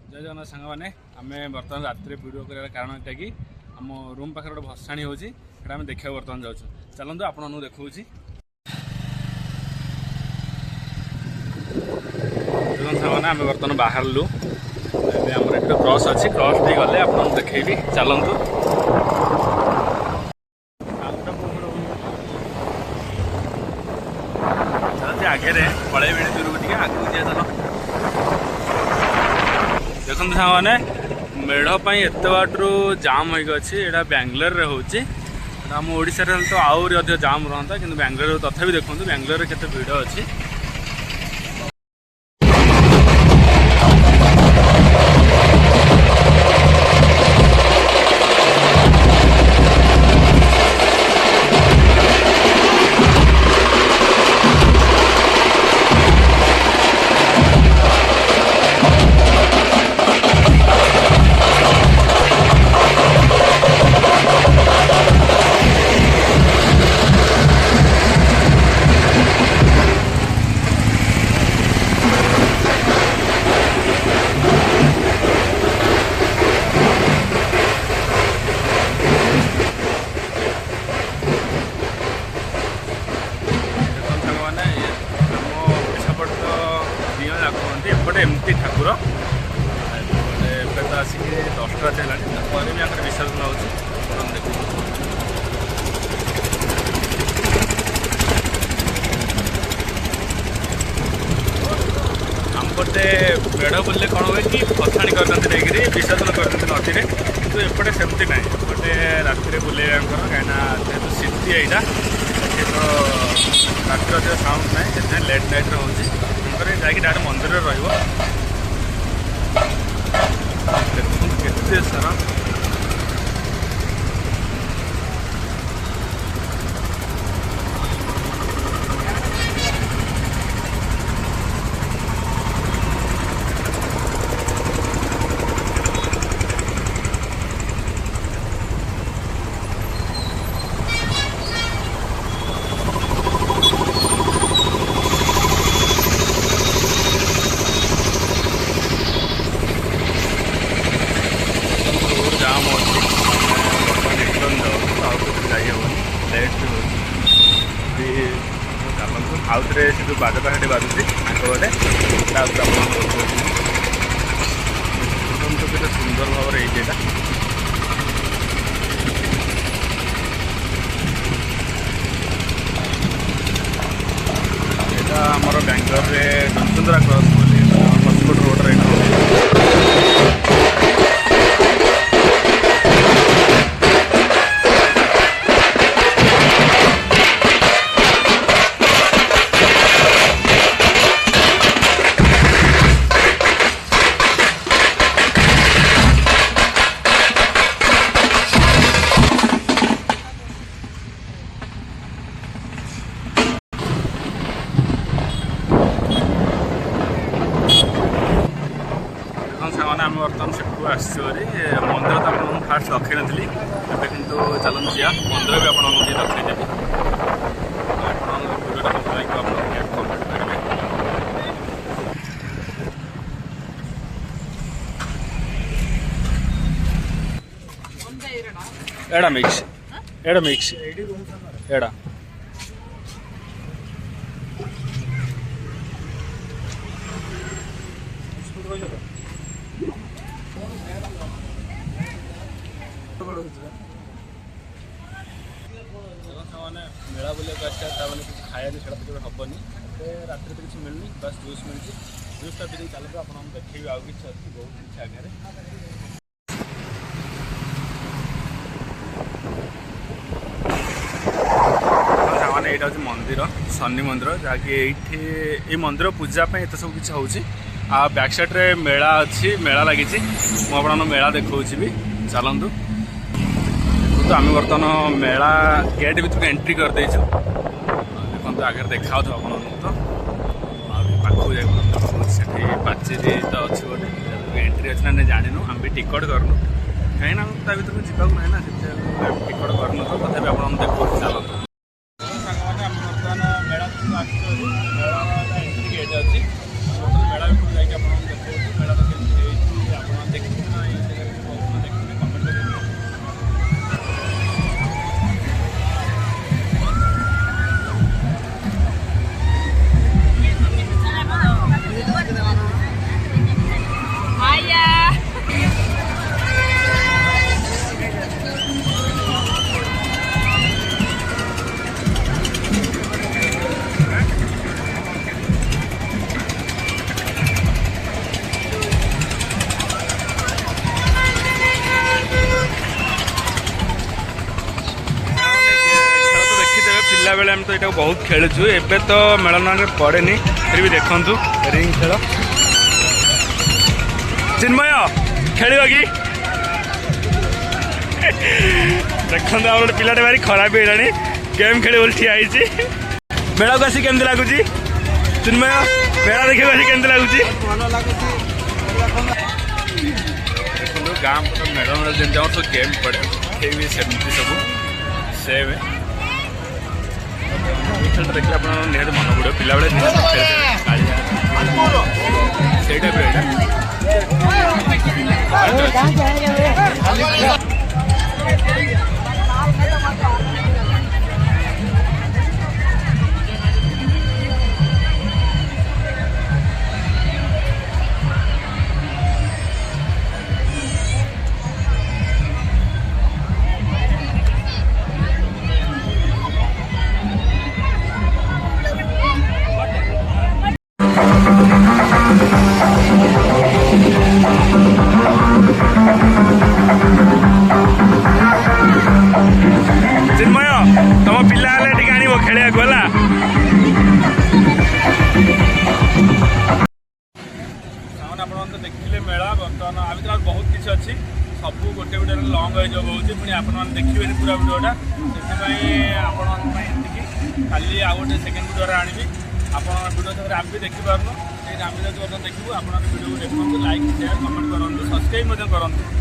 जय जगन्नाथ सांग मैंने आम बर्तमान रात वीडियो कर कारण एटा कि आम रूम पाखे गोटे भसाणी हो देखा बर्तमान जाऊँ चलते आपको देखा सांग आम बर्तमान बाहरलु आम ये क्रॉस अच्छी क्रॉस भी गले आपको देखी चलतु आगे पलैबे दूर को आगे चल देखते सांग मैंने मेढ़ एत बाटू जाम होगा बेंगलोर रे होची आम ओडिशा रे तो आउरी अधिक जाम रहता कि बेंगलोर तथापि देखो बेंगलोर केते भीड़ अच्छी एपटे एमती ठाकुर तो आसिक 10टा चलानी भी आगे विसर्जन हो देखो आमपटे मेढ़ बुले कौन हुए कि भसाणी कर विसर्जन कर नदी में तो एपटे सेमती ना एपटे राति बुले कहीं जेहतु सिटी यहाँ तो रातिर साउंड ना से लेट नाइट रोचे जाकि डायरेक्ट मंदिर रते सारा आउ थे जो बाजपाटी बाजुची आगे के सुंदर भाव यहाँ आमर बेंगलोर में झुनझुनरा क्रॉस हॉस्पिटल रोड रही आम बर्तमान से मंदिर तो आपको फास्ट रखी नी कितु चलते जा मंदिर भी आपको रखीदेवी एड़ा मिक्स एड़ा मेला बुले कुछ खाया नहीं छड़ा हेनी रात तो किसी मिलनी बस जूस मिलती जूसटा भी चलते आप देखिए आउ कि बहुत किसी आगे सामने यहाँ हूँ मंदिर शनि मंदिर जहाँकि ये मंदिर पूजापी एत सब किसी हो बैक साइड मेला अच्छी मेला लगी मुझे मेला देखा भी चलतु तो आम बर्तमान मेला गेट भर एंट्री कर देखो आगे देखा आप तो पाखक जाए पाचेरी तो अच्छी गोटे एंट्री अच्छी ना जानू आम भी टिकट करूँ कहीं भर को जावाक ना ना टिकट करूँ तो तथा आप देखो चलते बर्तमान मेला एंट्री गेट अच्छी मेला भर जाकि देखो मेला तो तो यहाँ बहुत खेलुचु एबे तो मेलन पड़े फिर भी देखु रिंग खेल चिन्मय खेल कि देखो आप गोटे पिलाटे भारी खराब होगा गेम खेल बोल ठिया मेला को आसी केमती लगुच चिन्मय मेला देखा आसी केमती लगुच देखो गाँव मेला मेला जमी सब गेम पड़े भी सेमती सब सेम खेल देखिए आप निहत मन पड़े पिला बेले से टाइप चिन्मय तुम पिला आने खेल गला आप देखिए मेला बर्तमान आ बहुत किसी अच्छी सब गोटे वीडियो लंग हो पुणी आप देखिए पूरा वीडियोटा से खाली आउ गोटे सेकेंड वीडियो आनी आप वीडियो आम भी देखिपारन आम देखू आप वीडियो देखो लाइक शेयर कमेंट करूँ सब्सक्राइब करूँ।